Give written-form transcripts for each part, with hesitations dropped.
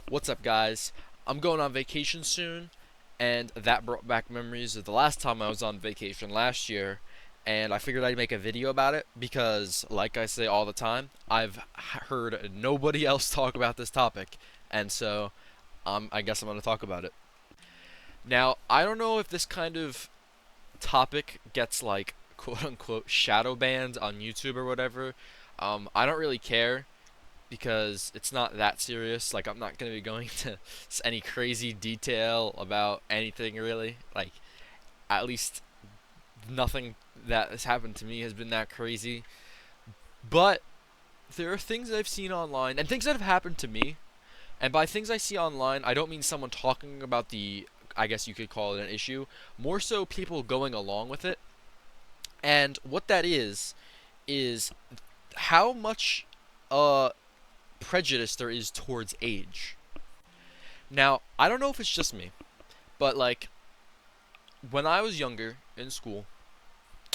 What's up, guys? I'm going on vacation soon, and that brought back memories of the last time I was on vacation last year. And I figured I'd make a video about it because, like I say all the time, I've heard nobody else talk about this topic, and so I guess I'm going to talk about it. Now, I don't know if this kind of topic gets like quote unquote shadow banned on YouTube or whatever. I don't really care because it's not that serious. Like, I'm not going to be going to any crazy detail about anything really. Like, at least nothing that has happened to me has been that crazy. But there are things I've seen online and things that have happened to me. And by things I see online, I don't mean someone talking about the, I guess you could call it an issue, more so people going along with it. And what that is how much uh prejudice there is towards age. Now, I don't know if it's just me, but like when I was younger in school,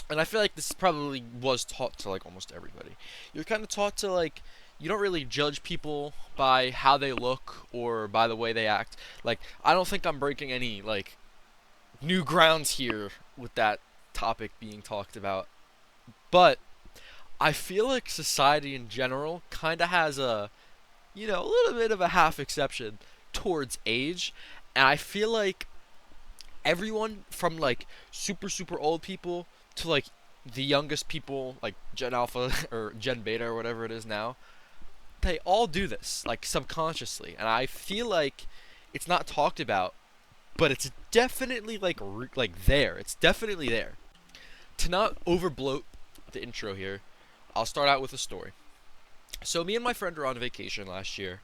and I feel like this probably was taught to like almost everybody. You're kind of taught to like you don't really judge people by how they look or by the way they act. Like, I don't think I'm breaking any like new grounds here with that topic being talked about. But I feel like society in general kind of has a little bit of a half exception towards age. And I feel like everyone from like super, super old people to like the youngest people, like Gen Alpha or Gen Beta or whatever it is now, they all do this, like subconsciously. And I feel like it's not talked about, but it's definitely like there. It's definitely there. To not overbloat the intro here, I'll start out with a story. So me and my friend were on vacation last year,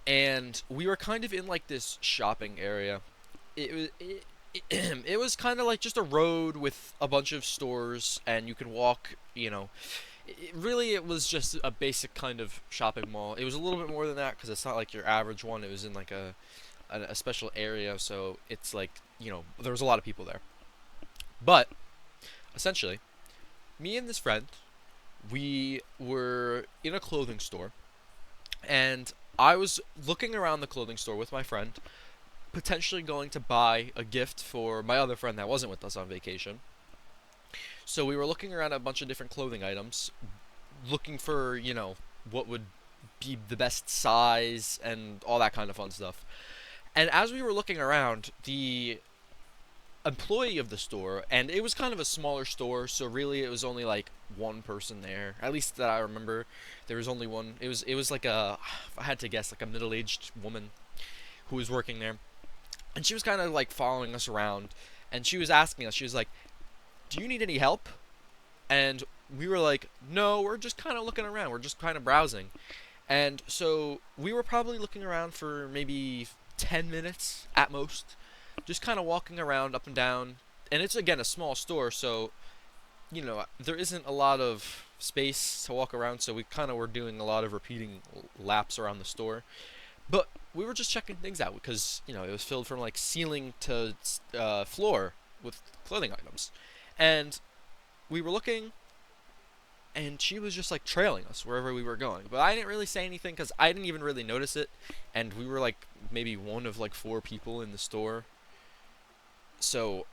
and we were kind of in like this shopping area. It was kind of like just a road with a bunch of stores, and you could walk. It was just a basic kind of shopping mall. It was a little bit more than that because it's not like your average one. It was in like a special area, so it's like there was a lot of people there. But essentially, me and this friend, we were in a clothing store, and I was looking around the clothing store with my friend, potentially going to buy a gift for my other friend that wasn't with us on vacation. So we were looking around at a bunch of different clothing items, looking for, what would be the best size and all that kind of fun stuff. And as we were looking around, the employee of the store, and it was kind of a smaller store, so really it was only like one person there, at least that I remember. There was only one. It was like if I had to guess, like a middle-aged woman who was working there, and she was kind of like following us around, and she was asking us, she was like, do you need any help? And we were like, no, we're just kind of looking around, we're just kind of browsing. And so we were probably looking around for maybe 10 minutes at most, just kind of walking around up and down. And it's again a small store, so there isn't a lot of space to walk around, so we kind of were doing a lot of repeating laps around the store. But we were just checking things out because it was filled from like ceiling to floor with clothing items. And we were looking, and she was just like trailing us wherever we were going. But I didn't really say anything because I didn't even really notice it, and we were like maybe one of like four people in the store. So,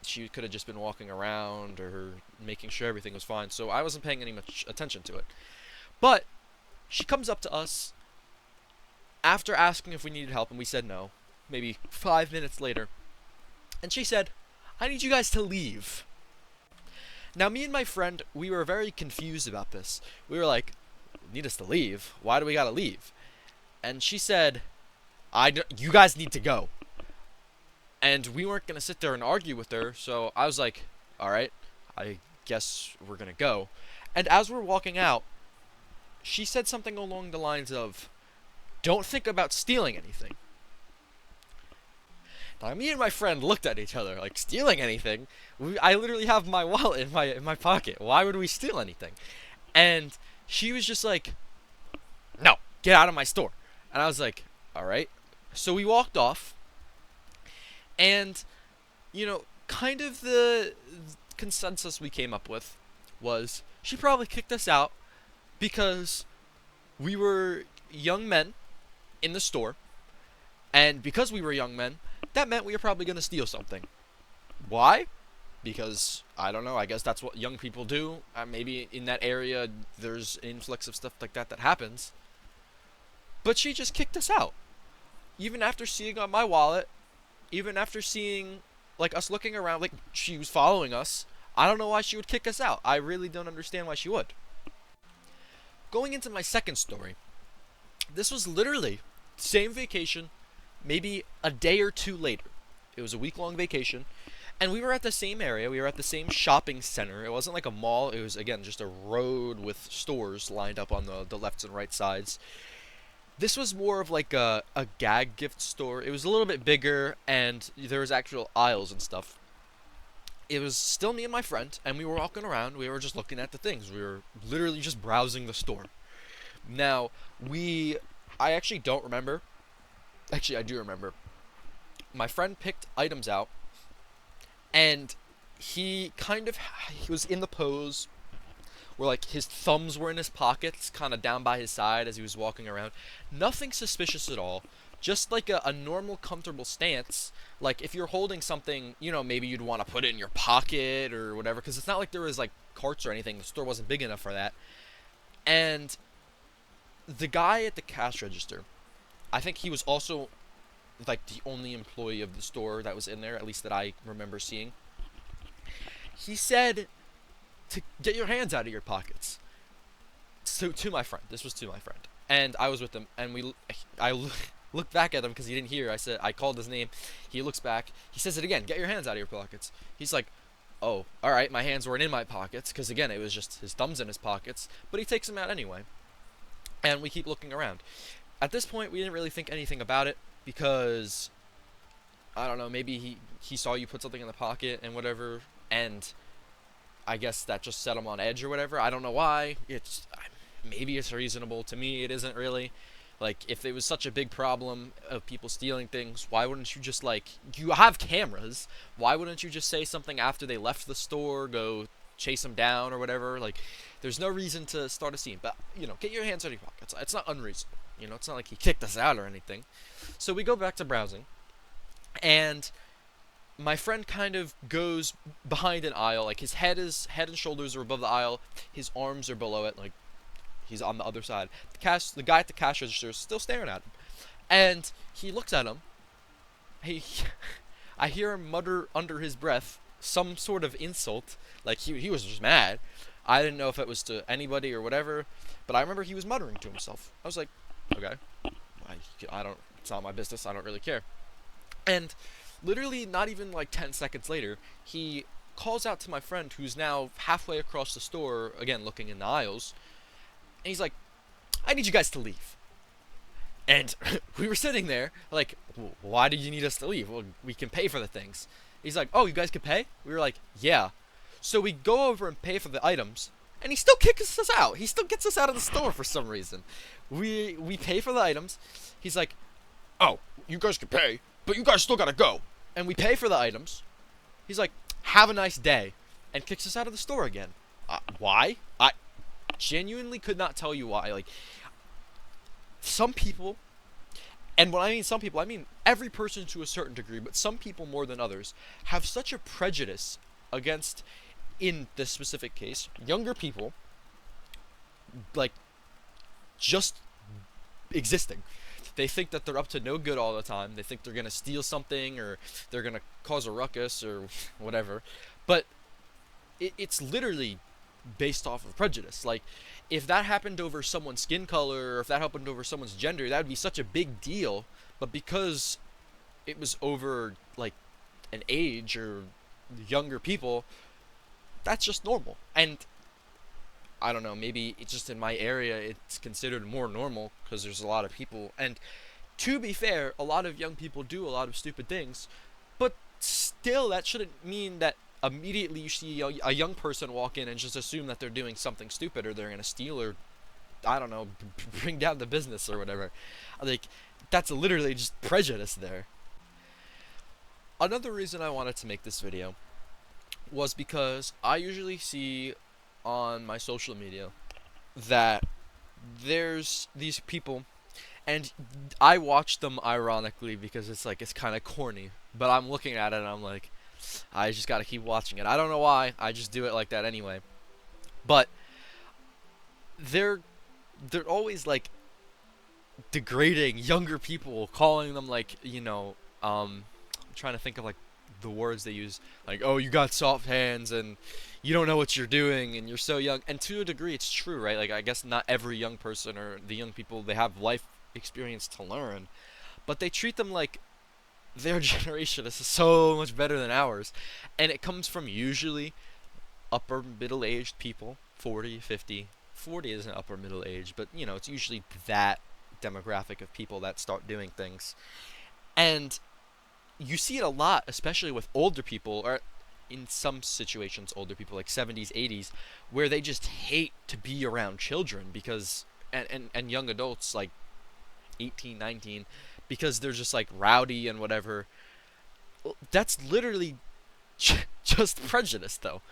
she could have just been walking around or making sure everything was fine. So I wasn't paying any much attention to it. But she comes up to us after asking if we needed help, and we said no. Maybe 5 minutes later, and she said, I need you guys to leave. Now, me and my friend, we were very confused about this. We were like, need us to leave? Why do we gotta leave? And she said, you guys need to go. And we weren't gonna sit there and argue with her, so I was like, alright, I guess we're gonna go. And as we're walking out, she said something along the lines of, don't think about stealing anything. Now, me and my friend looked at each other like, stealing anything? I literally have my wallet in my pocket. Why would we steal anything? And she was just like, no, get out of my store. And I was like, alright. So we walked off, and kind of the consensus we came up with was she probably kicked us out because we were young men in the store, and because we were young men, that meant we were probably going to steal something. Why? Because I don't know. I guess that's what young people do. Maybe in that area there's an influx of stuff like that that happens. But she just kicked us out, even after seeing on my wallet, even after seeing like us looking around, like she was following us. I don't know why she would kick us out. I really don't understand why she would. Going into my second story, this was literally same vacation, maybe a day or two later. It was a week-long vacation, and we were at the same area. We were at the same shopping center. It wasn't like a mall. It was, again, just a road with stores lined up on the left and right sides. This was more of like a gag gift store. It was a little bit bigger, and there was actual aisles and stuff. It was still me and my friend, and we were walking around. We were just looking at the things. We were literally just browsing the store. Now, I actually don't remember. Actually, I do remember. My friend picked items out, and he was in the pose where like his thumbs were in his pockets, kind of down by his side as he was walking around. Nothing suspicious at all. Just like a normal, comfortable stance. Like if you're holding something, maybe you'd want to put it in your pocket or whatever, because it's not like there was like carts or anything. The store wasn't big enough for that. And the guy at the cash register, I think he was also like the only employee of the store that was in there, at least that I remember seeing. He said to get your hands out of your pockets. So to my friend, this was to my friend, and I was with him, and I looked back at him because he didn't hear. I called his name. He looks back. He says it again. Get your hands out of your pockets. He's like, oh, all right. My hands weren't in my pockets because again, it was just his thumbs in his pockets. But he takes them out anyway, and we keep looking around. At this point, we didn't really think anything about it because I don't know. Maybe he saw you put something in the pocket and whatever, and I guess that just set him on edge or whatever. I don't know why. Maybe it's reasonable. To me, it isn't really. Like, if it was such a big problem of people stealing things, why wouldn't you just, like, you have cameras. Why wouldn't you just say something after they left the store, go chase them down or whatever? Like, there's no reason to start a scene. But, get your hands out of your pockets. It's not unreasonable. It's not like he kicked us out or anything. So we go back to browsing, and my friend kind of goes behind an aisle. Like, his head and shoulders are above the aisle. His arms are below it, like, he's on the other side. The guy at the cash register is still staring at him. And he looks at him. I hear him mutter under his breath some sort of insult. Like, he was just mad. I didn't know if it was to anybody or whatever. But I remember he was muttering to himself. I was like, okay. I don't, it's not my business. I don't really care. And literally not even like 10 seconds later, he calls out to my friend who's now halfway across the store, again, looking in the aisles. And he's like, I need you guys to leave. And we were sitting there, like, why do you need us to leave? Well, we can pay for the things. He's like, oh, you guys can pay? We were like, yeah. So we go over and pay for the items, and he still kicks us out. He still gets us out of the store for some reason. We pay for the items. He's like, oh, you guys can pay, but you guys still gotta go. And we pay for the items. He's like, have a nice day, and kicks us out of the store again. Why? I genuinely could not tell you why. Like, some people, and when I mean some people, I mean every person to a certain degree, but some people more than others, have such a prejudice against, in this specific case, younger people, like, just existing. They think that they're up to no good all the time. They think they're going to steal something, or they're going to cause a ruckus, or whatever. But it's literally based off of prejudice. Like, if that happened over someone's skin color, or if that happened over someone's gender, that would be such a big deal. But because it was over, like, an age or younger people, that's just normal. And I don't know, maybe it's just in my area it's considered more normal because there's a lot of people. And to be fair, a lot of young people do a lot of stupid things, but still that shouldn't mean that immediately you see a young person walk in and just assume that they're doing something stupid, or they're going to steal, or I don't know, bring down the business or whatever. Like, that's literally just prejudice there. Another reason I wanted to make this video was because I usually see on my social media that there's these people, And I watch them ironically because it's kind of corny, but I'm looking at it and I'm like, I just got to keep watching it. I don't know why. I just do it like that anyway. But they're they're always like degrading younger people, calling them like, I'm trying to think of like the words they use, like, oh, you got soft hands and you don't know what you're doing and you're so young. And to a degree it's true, right? Like, I guess not every young person or the young people, they have life experience to learn, but they treat them like their generation is so much better than ours. And it comes from usually upper middle aged people, 40, 50. 40 isn't upper middle age, but it's usually that demographic of people that start doing things. And you see it a lot, especially with older people, or in some situations older people like 70s, 80s, where they just hate to be around children because and young adults like 18, 19, because they're just like rowdy and whatever. That's literally just prejudice, though.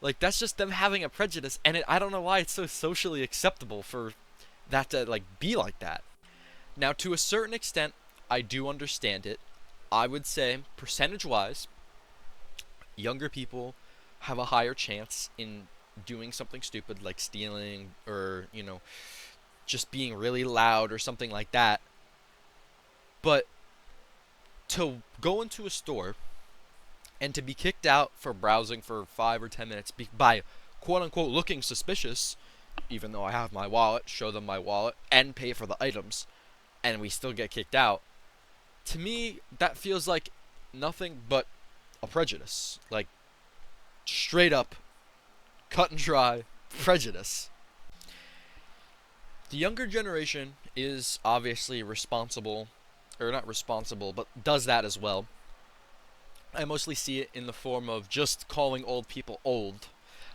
Like, that's just them having a prejudice, and I don't know why it's so socially acceptable for that to like be like that. Now, to a certain extent, I do understand it. I would say, percentage-wise, younger people have a higher chance in doing something stupid like stealing or, just being really loud or something like that. But to go into a store and to be kicked out for browsing for 5 or 10 minutes by quote unquote looking suspicious, even though I have my wallet, show them my wallet, and pay for the items, and we still get kicked out, to me, that feels like nothing but a prejudice. Like, straight up, cut and dry prejudice. The younger generation is obviously responsible, or not responsible, but does that as well. I mostly see it in the form of just calling old people old,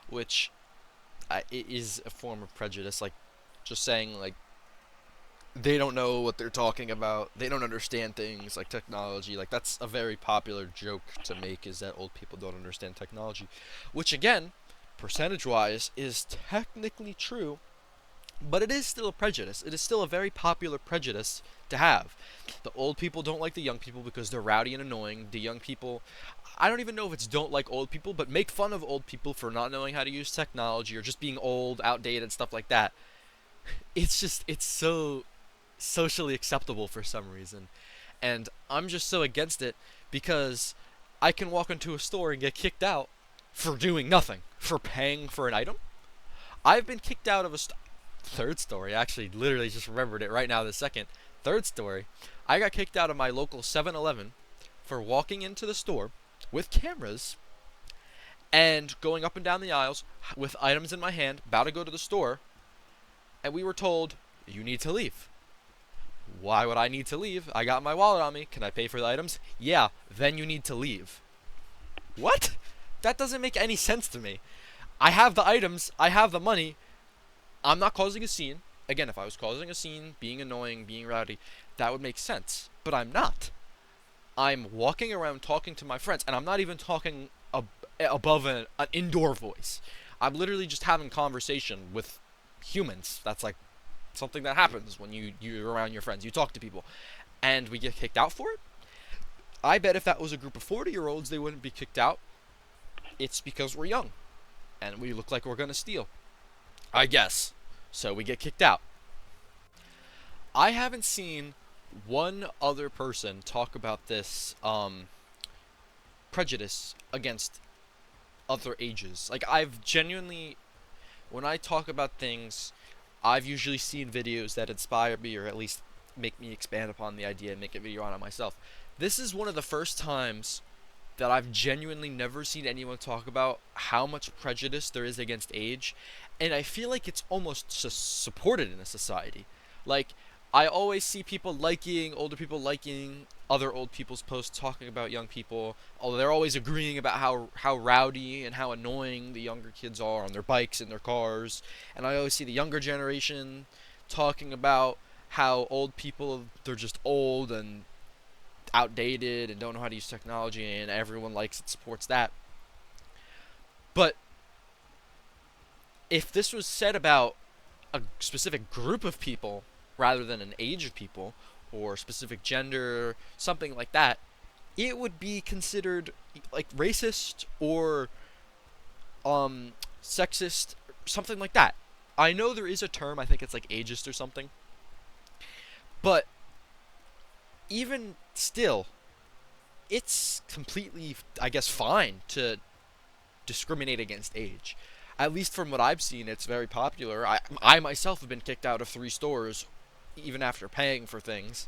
which it is a form of prejudice. Like, just saying, like, they don't know what they're talking about, they don't understand things like technology. Like, that's a very popular joke to make, is that old people don't understand technology. Which, again, percentage-wise, is technically true, but it is still a prejudice. It is still a very popular prejudice to have. The old people don't like the young people because they're rowdy and annoying. The young people, I don't even know if it's don't like old people, but make fun of old people for not knowing how to use technology or just being old, outdated, stuff like that. It's so socially acceptable for some reason. And I'm just so against it because I can walk into a store and get kicked out for doing nothing, for paying for an item. I've been kicked out of a third story. I actually literally just remembered it right now this second. Third story. I got kicked out of my local 7-Eleven for walking into the store with cameras and going up and down the aisles with items in my hand, about to go to the store, and we were told, you need to leave. Why would I need to leave? I got my wallet on me. Can I pay for the items? Yeah, then you need to leave. What? That doesn't make any sense to me. I have the items, I have the money, I'm not causing a scene. Again, if I was causing a scene, being annoying, being rowdy, that would make sense. But I'm not. I'm walking around talking to my friends, and I'm not even talking above an indoor voice. I'm literally just having conversation with humans. That's like something that happens when you're around your friends. You talk to people. And we get kicked out for it? I bet if that was a group of 40-year-olds, they wouldn't be kicked out. It's because we're young. And we look like we're going to steal. I guess. So we get kicked out. I haven't seen one other person talk about this prejudice against other ages. Like, I've genuinely, when I talk about things, I've usually seen videos that inspire me or at least make me expand upon the idea and make a video on it myself. This is one of the first times that I've genuinely never seen anyone talk about how much prejudice there is against age, and I feel like it's almost supported in a society. Like, I always see older people liking other old people's posts talking about young people, although they're always agreeing about how rowdy and how annoying the younger kids are on their bikes and their cars, and I always see the younger generation talking about how old people, they're just old and outdated and don't know how to use technology, and everyone likes it, supports that. But if this was said about a specific group of people, rather than an age of people or specific gender, something like that, it would be considered like racist or um sexist, something like that. I know there is a term, I think it's like ageist or something, but even still, it's completely, I guess, fine to discriminate against age. At least from what I've seen, it's very popular. I myself have been kicked out of 3 stores even after paying for things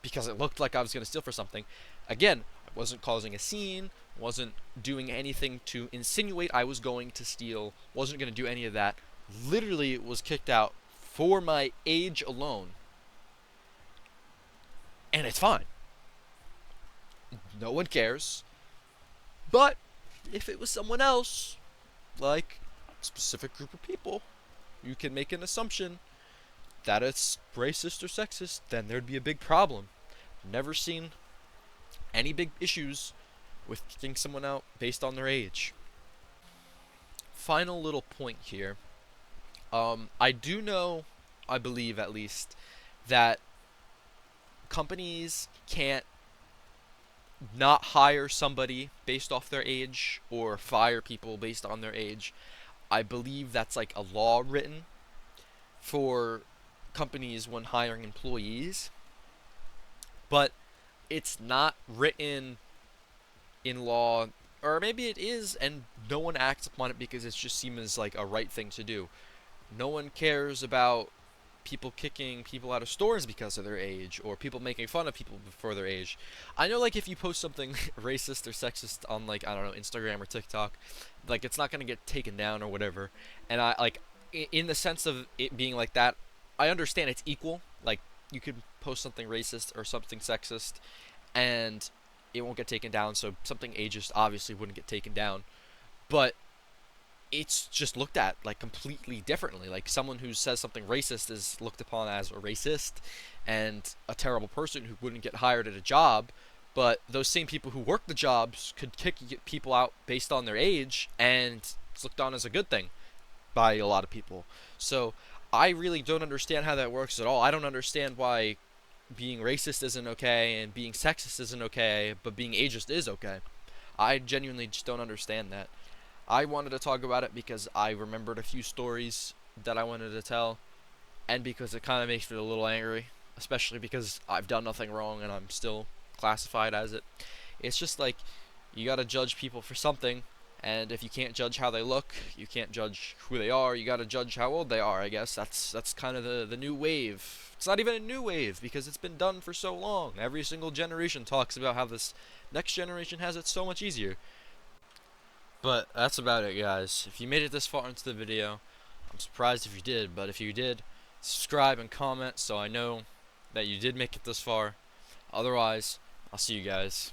because it looked like I was going to steal for something. Again, I wasn't causing a scene, wasn't doing anything to insinuate I was going to steal, wasn't going to do any of that. Literally was kicked out for my age alone. And it's fine. No one cares. But if it was someone else, like a specific group of people, you can make an assumption that it's racist or sexist, then there'd be a big problem. Never seen any big issues with kicking someone out based on their age. Final little point here. I do know, I believe at least, that companies can't not hire somebody based off their age or fire people based on their age. I believe that's like a law written for companies when hiring employees, but it's not written in law, or maybe it is and no one acts upon it because it just seems like a right thing to do. No one cares about people kicking people out of stores because of their age, or people making fun of people for their age. I know, like, if you post something racist or sexist on, like, I don't know, Instagram or TikTok, like, it's not gonna get taken down or whatever. And I, like, in the sense of it being like that, I understand it's equal. Like, you could post something racist or something sexist, and it won't get taken down, so something ageist obviously wouldn't get taken down. But it's just looked at like completely differently. Like, someone who says something racist is looked upon as a racist and a terrible person who wouldn't get hired at a job. But those same people who work the jobs could kick people out based on their age, and it's looked on as a good thing by a lot of people. So I really don't understand how that works at all. I don't understand why being racist isn't okay and being sexist isn't okay, but being ageist is okay. I genuinely just don't understand that. I wanted to talk about it because I remembered a few stories that I wanted to tell, and because it kind of makes me a little angry, especially because I've done nothing wrong and I'm still classified as it. It's just like, you gotta judge people for something, and if you can't judge how they look, you can't judge who they are, you gotta judge how old they are, I guess. That's kind of the new wave. It's not even a new wave, because it's been done for so long. Every single generation talks about how this next generation has it so much easier. But that's about it, guys. If you made it this far into the video, I'm surprised if you did, but if you did, subscribe and comment so I know that you did make it this far. Otherwise, I'll see you guys.